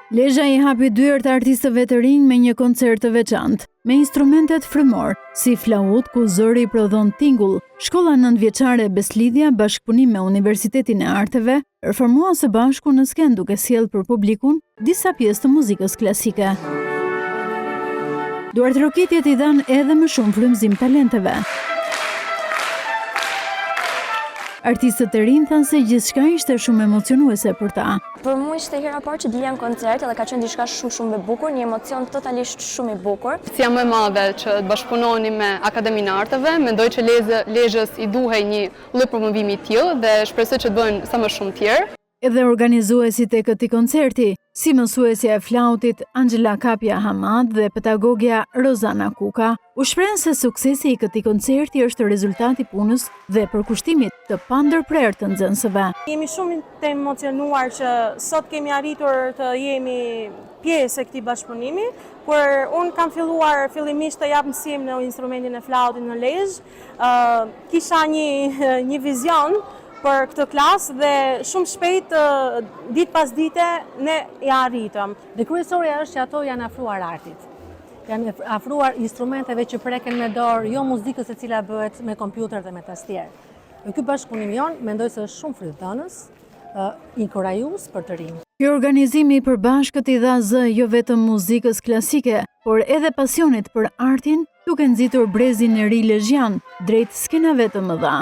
Lezhë i hapi dyert artistëve të rinj me një koncert të veçantë, me instrumentet frymor, si flaut ku zëri i prodhon tingull. Shkolla 9-vjeçare Beslidhja, bashkëpunim me Universitetin e Arteve, performuan së bashku në skenë duke sjellë për publikun disa pjesë të muzikës klasike. Duart rokitjet i dhanë edhe më shumë frymëzim talenteve. Artistët e rinj thanë se gjithçka ishte shumë emocionuese për ta. Për mua ishte hera parë që dilja në koncert dhe ka qenë diçka shumë e bukur, një emocion totalisht shumë i bukur. Si më e madhe që të bashkëpunoni me Akademinë e Arteve, mendoj që Lezhës i duhej një lloj promovimi i tillë dhe shpresoj që të bëhen sa më shumë tjerë. Edhe organizuesit e këtij koncerti, si mësuesja e flautit Angela Kapja Hamad dhe pedagogja Rozana Kuka, u shprehen se suksesi i këtij koncerti është rezultati i punës dhe përkushtimit të pandërprerë të nxënësve. Jemi shumë të emocionuar që sot kemi arritur të jemi pjesë e këtij bashkëpunimi, kur unë kam filluar fillimisht të jap mësim në instrumentin e flautit në Lezhë, kisha një vizion për këtë klasë dhe shumë shpejt, ditë pas dite, ne ja arritëm. Dhe kryesorja është që ato janë afruar artit. Janë afruar instrumenteve që preken me dorë, jo muzikës e cila bëhet me kompjuter dhe me tastier. Dhe ky bashkëpunim jon mendoj se është shumë frytëdhënës, inkurajues për të rinj. Ky organizim i përbashkët i dha zë jo vetëm muzikës klasike, por edhe pasionit për artin, duke nxitur brezin e ri lezhjan drejt skenave të mëdha.